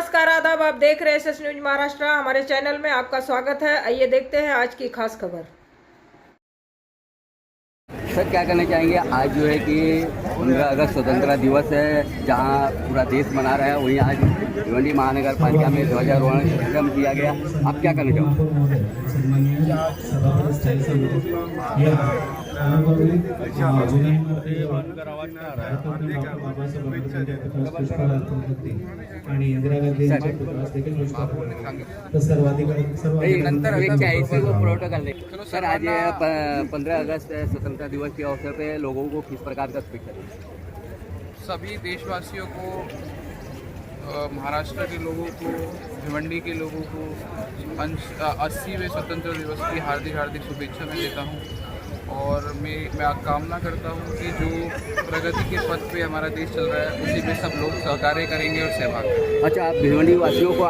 नमस्कार आदाब, आप देख रहे हैं एसएस न्यूज महाराष्ट्र। हमारे चैनल में आपका स्वागत है। आइए देखते हैं आज की खास खबर। सर, क्या कहना चाहेंगे? आज जो है कि 15 अगस्त स्वतंत्रता दिवस है, जहां पूरा देश मना रहा है, वहीं आज भिवंडी महानगर पालिका में ध्वजारोहण कार्यक्रम किया गया। आप क्या कहना चाहोगे? सर, आज 15 अगस्त स्वतंत्रता दिवस के अवसर पे लोगों को किस प्रकार का स्पीच करें? सभी देशवासियों को, महाराष्ट्र के लोगों को, भिवंडी के लोगों को 80वें स्वतंत्रता दिवस की हार्दिक शुभेच्छा मैं देता हूं। और मैं कामना करता हूं कि जो प्रगति के पथ पे हमारा देश चल रहा है, उसी में सब लोग सहकार्य करेंगे और सहभाग करेंगे। अच्छा, आप भिवंडी वासियों को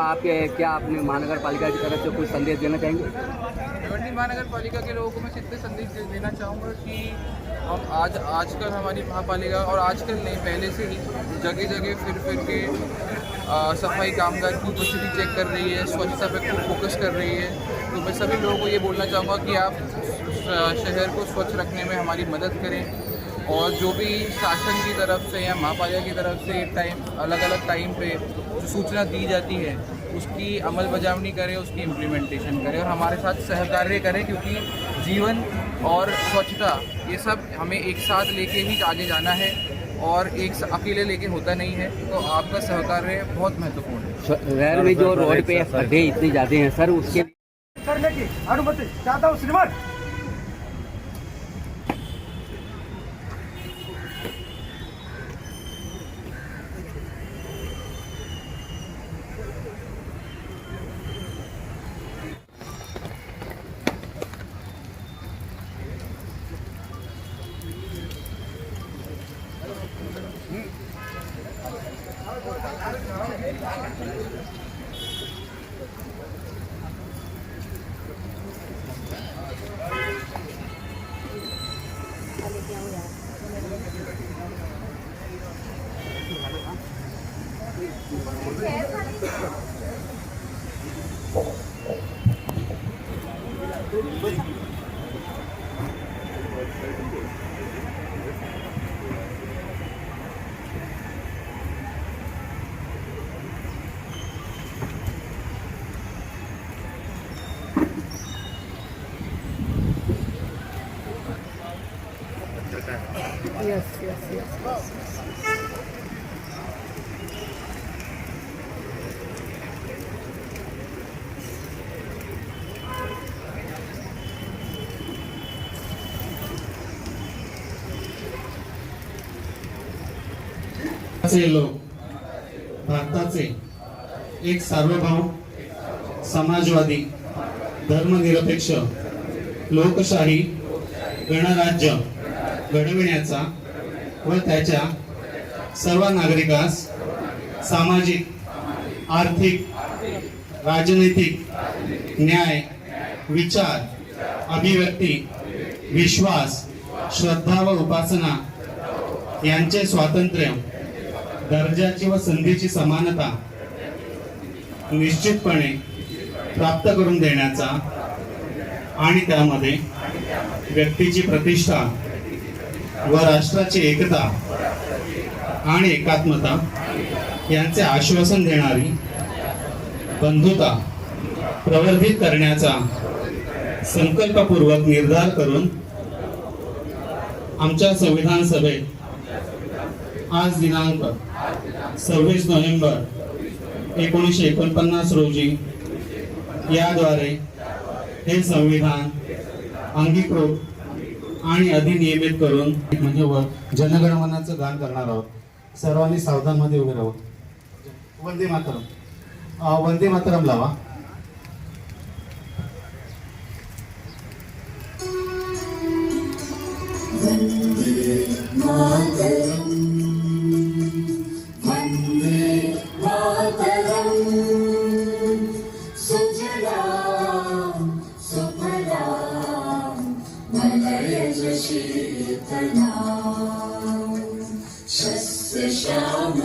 क्या अपने महानगर पालिका की तरफ से कुछ संदेश देना चाहेंगे? भिवंडी महानगर पालिका के लोगों को मैं इतने संदेश देना चाहूँगा कि हम आजकल हमारी महापालिका, और आजकल नहीं पहले से ही जगह जगह फिर के सफाई कामगार की उपस्थिति चेक कर रही है, स्वच्छता पे खूब फोकस कर रही है। तो मैं सभी लोगों को ये बोलना चाहूँगा कि आप शहर को स्वच्छ रखने में हमारी मदद करें, और जो भी शासन की तरफ से या महापालिका की तरफ से अलग अलग टाइम पे जो सूचना दी जाती है, उसकी अमल बजावनी करें, उसकी इम्प्लीमेंटेशन करें और हमारे साथ सहकार्य करें, क्योंकि जीवन और स्वच्छता ये सब हमें एक साथ लेके ही आगे जाना है और एक अकेले लेके होता नहीं है। तो आपका सहकार्य बहुत महत्वपूर्ण है। शहर में जो रोड पे खड्डे इतने ज़्यादा हैं सर, उसके करने की अनुमति चाहता हूँ श्रीमान। Yes. लोक भारताचे एक सार्वभौम, समाजवादी, धर्मनिरपेक्ष, लोकशाही गणराज्य घडविण्याचा व त्याच्या सर्व नागरिकास सामाजिक, आर्थिक, राजनैतिक, न्याय, विचार, अभिव्यक्ती, विश्वास, श्रद्धा व उपासना यांचे स्वातंत्र्य, दर्जाची व संधीची समानता निश्चितपणे प्राप्त करून देण्याचा आणि त्यामध्ये व्यक्तीची प्रतिष्ठा व राष्ट्राची एकता आणि एकात्मता यांचे आश्वासन देणारी बंधुता प्रवर्धित करण्याचा संकल्पपूर्वक निर्धार करून आमच्या संविधान सभेत आज दिनांक 26 नोव्हेंबर 1949 रोजी याद्वारे हे संविधान अंगीकृत आणि अधिनियमित करून म्हणजे जनगणमनाचं गान करणार आहोत। सर्वांनी सावधान मध्ये उभे राहू। वंदे मातरम, वंदे मातरम लावा। वंदे मातरम, वंदे मातरम, सुजलाम सुफलाम मलयज शीतलाम शस्य श्याम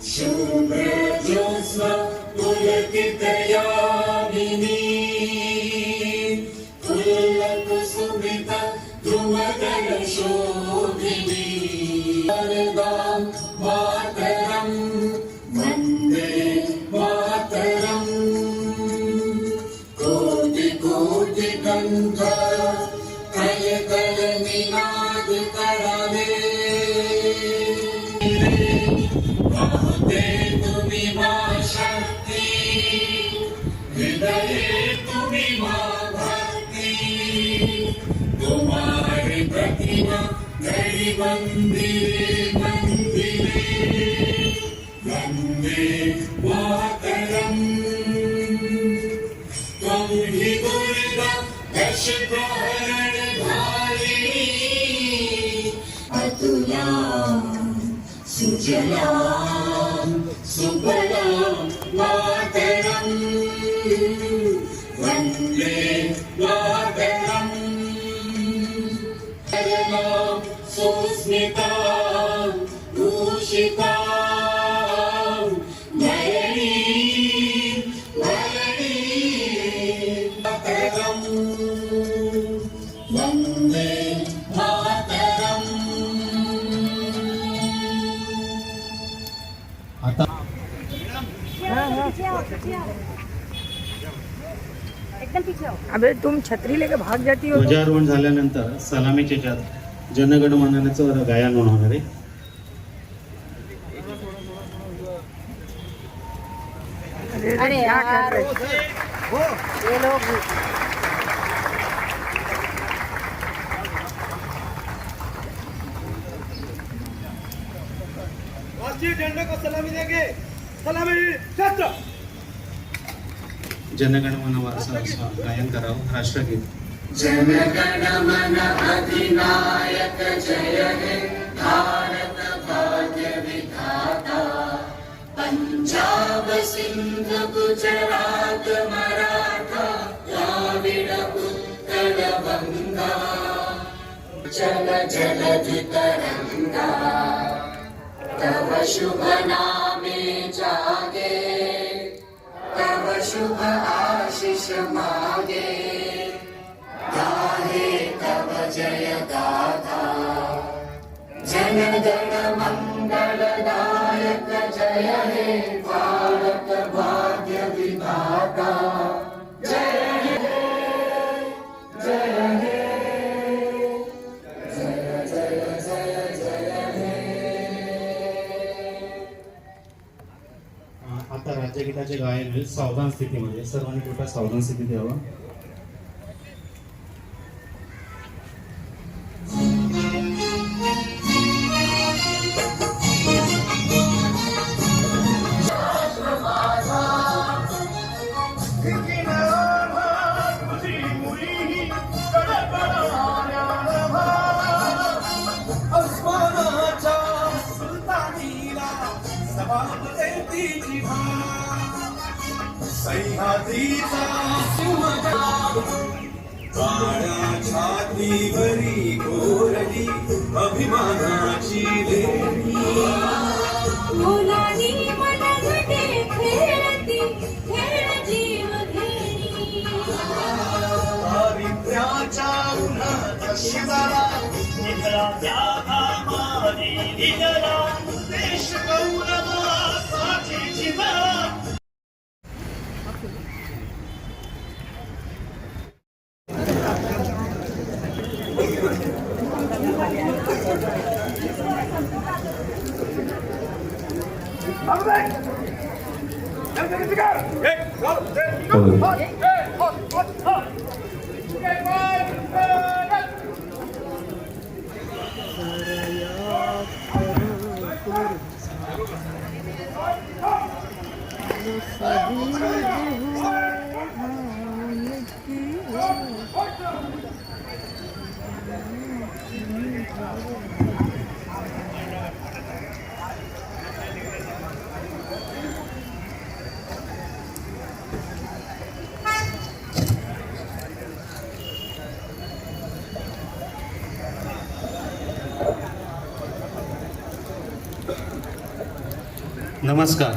शुभ्र ज्योत्स्ना पुलकितयामिनी फुल्लकुसुमित द्रुमदलशोभिनी वरदां मातरं वन्दे मातरम् कोटि कोटि गन्ध कलकल निनाद कराले बहुते तुम्ही मां शक्ति हृदये तुम्ही मां भक्ति तुम्हारी प्रतिमा घड़ी मंदिरे मंदिरे वन्दे मातरम् त्वं हि दुर्गा दश प्रहरणधारिणी अतुला सुजला सुफला मातरम् वन्दे मातरम् शरणां सुस्मितां भूषितां धरणीं मातरम् वन्दे मातरम् आता एकदम पीछे आओ। अबे तुम छतरी लेके भाग जाती हो। ध्वजारोहण झाल्यानंतर सलामीच्या ज्यात जनगण मननाचं गायन होणार आहे. अरे क्या कर यार रहे ये लोग राष्ट्रीय झंडे को सलामी देंगे सलामी शस्त्र जनगण मनवाचं गायन करावं राष्ट्रगीत. जनगण मन अधिनायक जय हे भारत भाग्य विधाता पंजाब सिंध गुजरात मराठा द्राविड उत्कल बंगा जल जलधि तरंगा तव शुभ नामे जागे तव शुभ आशीष मागे गाहे तव जय गाथा जनगण मंगलदायक जय हे भारत भाग्य विधाता जय हे जय हे जय जय जय जय हे. आता राज्यगीताचे गायन होईल सावधान स्थितीमध्ये. सर्वांनी कृपया सावधान स्थितीत यावं. सह्याद्रीचा काळ्या छातीवरी कोरली अभिमानाची लेणी मुलांनी मनगटे खेळती खेळ जीव घेणी दारिद्र्याच्या उन्हात शिजारा निघला त्या घामाने निघाला देश गौरवासाठी जिंकला. नमस्कार.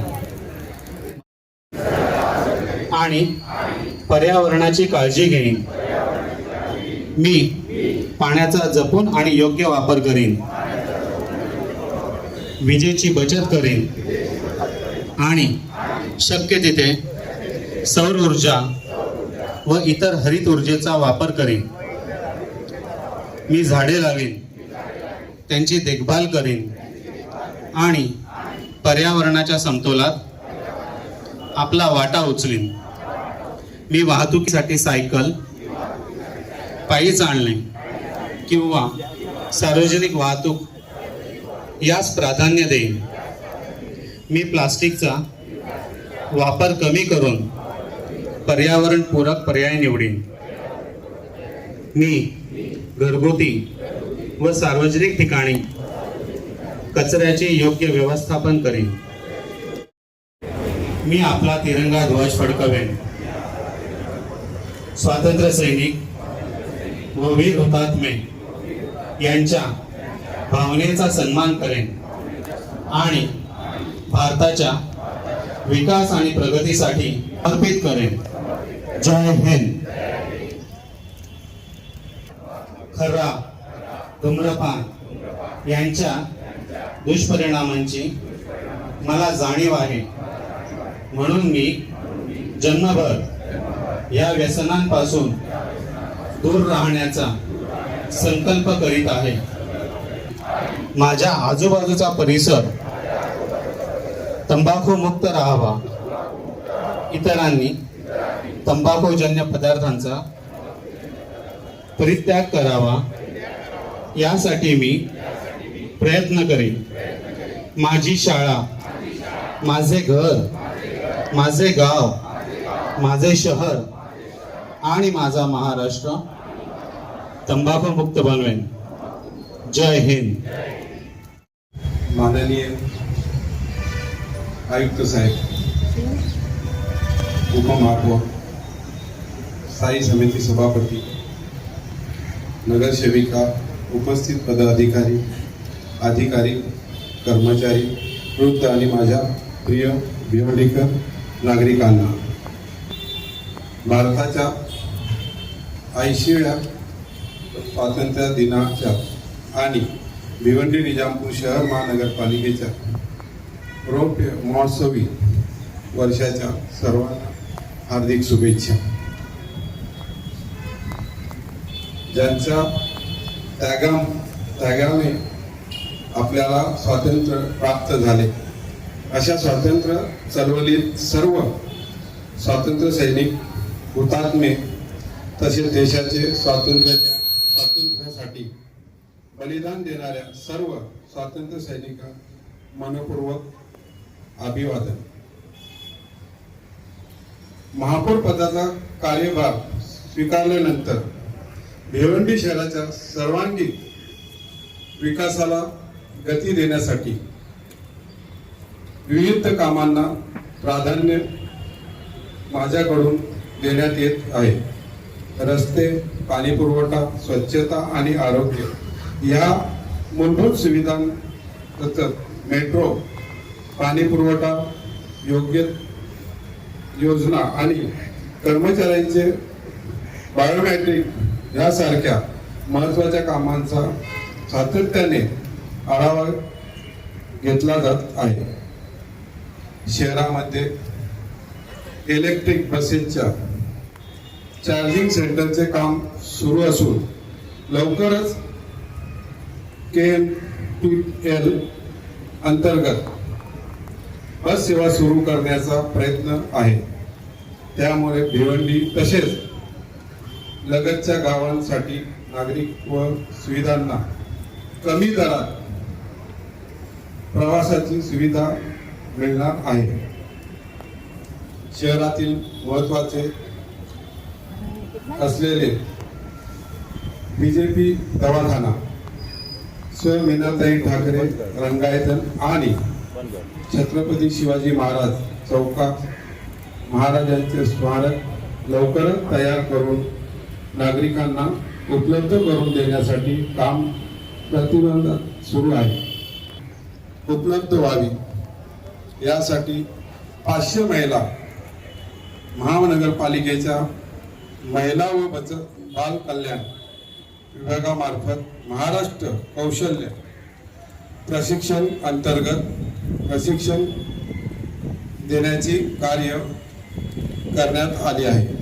आणि पर्यावरणाची काळजी घेईन. मी पाण्याचा जपून आणि योग्य वापर करीन. विजेची बचत करेन आणि शक्य तिथे सौर ऊर्जा व इतर हरित ऊर्जेचा वापर करेन. मी झाडे लावेन, त्यांची देखभाल करेन आणि पर्यावरणाच्या समतोलात आपला वाटा उचलेन. मी वाहतुकीसाठी सायकल, पायी चालणे किंवा सार्वजनिक वाहतूक यास प्राधान्य देईन. मी प्लास्टिकचा वापर कमी करून पर्यावरणपूरक पर्याय निवडीन. मी घरगुती व सार्वजनिक ठिकाणी कचऱ्याचे योग्य व्यवस्थापन करेन. मी आपला तिरंगा ध्वज फडकवेन. स्वातंत्र्य सैनिक व वीर हुतात्मे यांच्या भावनेचा सन्मान करेन आणि भारताच्या विकास आणि प्रगतीसाठी अर्पित करेन. जय हिंद. खर्रा, धूम्रपान यांच्या दुष्परिणामांची मला जाणीव आहे, म्हणून मी जन्मभर या व्यसनांपासून दूर राहण्याचा संकल्प करीत आहे. माझ्या आजूबाजूचा परिसर तंबाखू मुक्त राहावा. इतरांनी तंबाखूजन्य पदार्थांचा परित्याग करावा यासाठी मी प्रयत्न करेन. माझी शाळा, माझे घर, माझे गाव, माझे शहर आणि माझा महाराष्ट्र तंबाखू मुक्त बनवेन. जय हिंद. माननीय आयुक्त साहेब, उपमहापौर, स्थायी समिती सभापती, नगरसेविका, उपस्थित पदाधिकारी, अधिकारी, कर्मचारी, वृद्ध आणि माझ्या प्रिय भिवंडीकर नागरिकांना भारताच्या 80व्या स्वातंत्र्य दिनाच्या आणि भिवंडी निजामपूर शहर महानगरपालिकेच्या रौप्य महोत्सवी वर्षाच्या सर्वांना हार्दिक शुभेच्छा. ज्यांच्या त्यागाने आपल्याला स्वातंत्र्य प्राप्त झाले, अशा स्वातंत्र्य चळवळीत सर्व स्वातंत्र्य सैनिक, हुतात्मे तसेच देशाचे स्वातंत्र्यासाठी बलिदान देणाऱ्या सर्व स्वातंत्र्य सैनिकांना मनपूर्वक अभिवादन. महापौर पदाचा कार्यभार स्वीकारल्यानंतर भिवंडी शहराच्या सर्वांगीण विकासाला गती देण्यासाठी विविध कामांना प्राधान्य माझ्याकडून देण्यात येत आहे. रस्ते, पाणी पुरवठा, स्वच्छता आणि आरोग्य या मूलभूत सुविधांतच मेट्रो, पाणी पुरवठा, योग्य योजना आणि कर्मचाऱ्यांचे बायोमेट्रिक यासारख्या महत्त्वाच्या कामांचा सातत्याने आढावा घेतला जात आहे. शहरामध्ये इलेक्ट्रिक बसेसच्या चार्जिंग सेंटरचे काम सुरू असून लवकरच KM2L अंतर्गत बस सेवा सुरू करण्याचा प्रयत्न आहे. त्यामुळे भिवंडी तसेच लगतच्या गावांसाठी नागरिक व सुविधांना कमी दरात प्रवासाची सुविधा मिळणार आहे. शहरातील महत्त्वाचे असलेले BJP दवाखाना, स्व मीनाताई ठाकरे रंगायतन आणि छत्रपती शिवाजी महाराज चौकात महाराजांचे स्मारक लवकरच तयार करून नागरिकांना उपलब्ध करून देण्यासाठी काम प्रतिबंधात सुरू आहे. उपलब्ध व्हावी यासाठी 500 महिला महानगरपालिकेच्या महिला व बाल कल्याण विभागामार्फत महाराष्ट्र कौशल्य प्रशिक्षण अंतर्गत प्रशिक्षण देण्याची कार्य करण्यात आली आहे.